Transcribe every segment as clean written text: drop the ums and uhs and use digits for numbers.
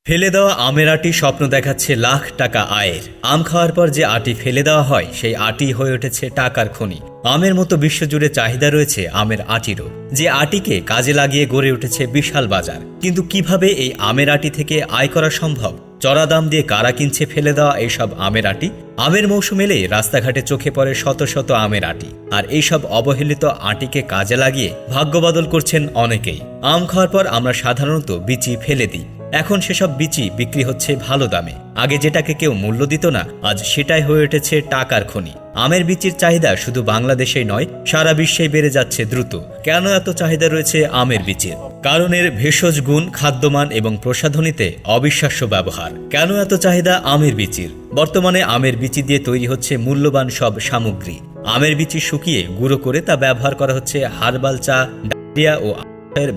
ফেলে দেওয়া আমের আটি স্বপ্ন দেখাচ্ছে লাখ টাকা আয়ের। আম খাওয়ার পর যে আটি ফেলে দেওয়া হয় সেই আটি হয়ে উঠেছে টাকার খনি। আমের মতো বিশ্বজুড়ে চাহিদা রয়েছে আমের আটিরও, যে আটিকে কাজে লাগিয়ে গড়ে উঠেছে বিশাল বাজার। কিন্তু কিভাবে এই আমের আটি থেকে আয় করা সম্ভব? চড়া দাম দিয়ে কারা কিনছে ফেলে দেওয়া এইসব আমের আটি? আমের মৌসুম এলেই রাস্তাঘাটে চোখে পড়ে শত শত আমের আটি, আর এইসব অবহেলিত আটিকে কাজে লাগিয়ে ভাগ্য বদল করছেন অনেকেই। আম খাওয়ার পর আমরা সাধারণত বিচি ফেলে দিই, এখন সেসব বিচি বিক্রি হচ্ছে ভালো দামে। আগে যেটাকে কেউ মূল্য দিত না, আজ সেটাই হয়ে উঠেছে টাকার খনি। আমের বিচির চাহিদা শুধু বাংলাদেশেই নয়, সারা বিশ্বেই বেড়ে যাচ্ছে দ্রুত। কেন এত চাহিদা রয়েছে আমের বিচির? কারণ এর ভেষজ গুণ, খাদ্যমান এবং প্রসাধনীতে অবিশ্বাস্য ব্যবহার। কেন এত চাহিদা আমের বিচির? বর্তমানে আমের বিচি দিয়ে তৈরি হচ্ছে মূল্যবান সব সামগ্রী। আমের বিচি শুকিয়ে গুঁড়ো করে তা ব্যবহার করা হচ্ছে হার্বাল চা, ডায়রিয়া ও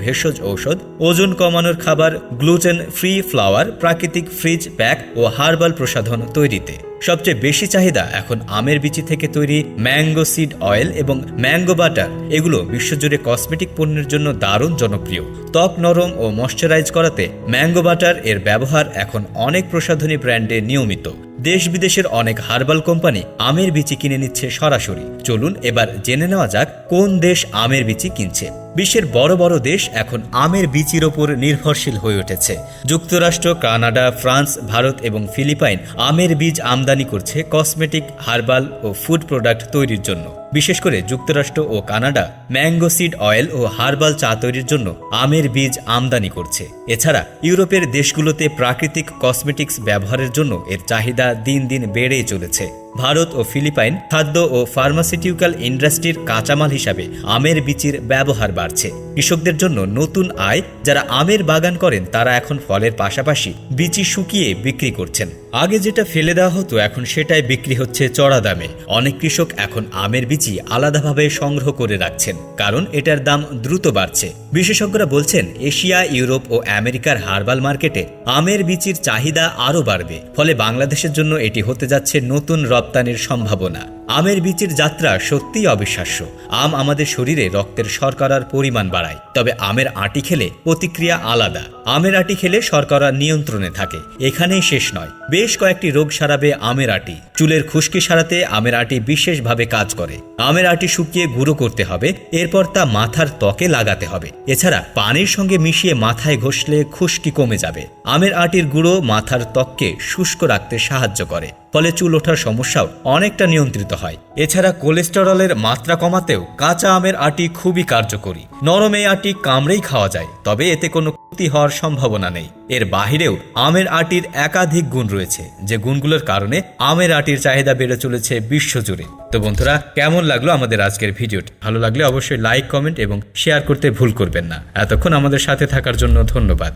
ভেষজ ঔষধ, ওজন কমানোর খাবার, গ্লুটেন ফ্রি ফ্লাওয়ার, প্রাকৃতিক ফ্রিজ প্যাক ও হার্বাল প্রসাধন তৈরিতে। সবচেয়ে বেশি চাহিদা এখন আমের বিচি থেকে তৈরি ম্যাঙ্গো সিড অয়েল এবং ম্যাঙ্গো বাটার। এগুলো বিশ্বজুড়ে কসমেটিক পণ্যের জন্য দারুণ জনপ্রিয়। ত্বক নরম ও ময়শ্চারাইজ করাতে ম্যাঙ্গো বাটার এর ব্যবহার এখন অনেক প্রসাধনী ব্র্যান্ডে নিয়মিত। দেশ বিদেশের অনেক হার্বাল কোম্পানি আমের বিচি কিনে নিচ্ছে সরাসরি। চলুন এবার জেনে নেওয়া যাক কোন দেশ আমের বিচি কিনছে। বিশ্বের বড় বড় দেশ এখন আমের বিচির ওপর নির্ভরশীল হয়ে উঠেছে। যুক্তরাষ্ট্র, কানাডা, ফ্রান্স, ভারত এবং ফিলিপাইন আমের বীজ আমদানি করছে কসমেটিক, হার্বাল ও ফুড প্রোডাক্ট তৈরির জন্য। বিশেষ করে যুক্তরাষ্ট্র ও কানাডা ম্যাঙ্গো সিড অয়েল ও হার্বাল চা তৈরির জন্য আমের বীজ আমদানি করছে। এছাড়া ইউরোপের দেশগুলোতে প্রাকৃতিক কসমেটিক্স ব্যবহারের জন্য এর চাহিদা দিন দিন বেড়েই চলেছে। ভারত ও ফিলিপাইন খাদ্য ও ফার্মাসিউটিক্যাল ইন্ডাস্ট্রির কাঁচামাল হিসাবে আমের বিচির ব্যবহার বাড়ছে। কৃষকদের জন্য নতুন আয়। যারা আমের বাগান করেন তারা এখন ফলের পাশাপাশি বিচি শুকিয়ে বিক্রি করছেন। আগে যেটা ফেলে দেওয়া হতো এখন সেটাই বিক্রি হচ্ছে চড়া দামে। অনেক কৃষক এখন আমের বিচি আলাদাভাবে সংগ্রহ করে রাখছেন, কারণ এটার দাম দ্রুত বাড়ছে। বিশেষজ্ঞরা বলছেন এশিয়া, ইউরোপ ও আমেরিকার হার্বাল মার্কেটে আমের বিচির চাহিদা আরও বাড়বে। ফলে বাংলাদেশের জন্য এটি হতে যাচ্ছে নতুন রপ্তানির সম্ভাবনা। আমের বিচির যাত্রা সত্যিই অবিশ্বাস্য। আম আমাদের শরীরে রক্তের শর্করার পরিমাণ বাড়ায়, তবে আমের আটি খেলে প্রতিক্রিয়া আলাদা। আমের আটি খেলে শর্করা নিয়ন্ত্রণে থাকে। এখানেই শেষ নয়, বেশ কয়েকটি রোগ সারাবে আমের আটি। চুলের খুশকি সারাতে আমের আটি বিশেষভাবে কাজ করে। আমের আটি শুকিয়ে গুঁড়ো করতে হবে, এরপর তা মাথার ত্বকে লাগাতে হবে। এছাড়া পানির সঙ্গে মিশিয়ে মাথায় ঘষলে খুশকি কমে যাবে। আমের আটির গুঁড়ো মাথার ত্বককে শুষ্ক রাখতে সাহায্য করে, ফলে চুল ওঠার সমস্যাও অনেকটা নিয়ন্ত্রিত হয়। এছাড়া কোলেস্টেরলের মাত্রা কমাতেও কাঁচা আমের আটি খুবই কার্যকরী। নরম এই আটি কামড়েই খাওয়া যায়, তবে এতে কোনো ক্ষতি হওয়ার সম্ভাবনা নেই। এর বাহিরেও আমের আটির একাধিক গুণ রয়েছে, যে গুণগুলোর কারণে আমের আটির চাহিদা বেড়ে চলেছে বিশ্বজুড়ে। তো বন্ধুরা, কেমন লাগলো আমাদের আজকের ভিডিওটি? ভালো লাগলে অবশ্যই লাইক, কমেন্ট এবং শেয়ার করতে ভুল করবেন না। এতক্ষণ আমাদের সাথে থাকার জন্য ধন্যবাদ।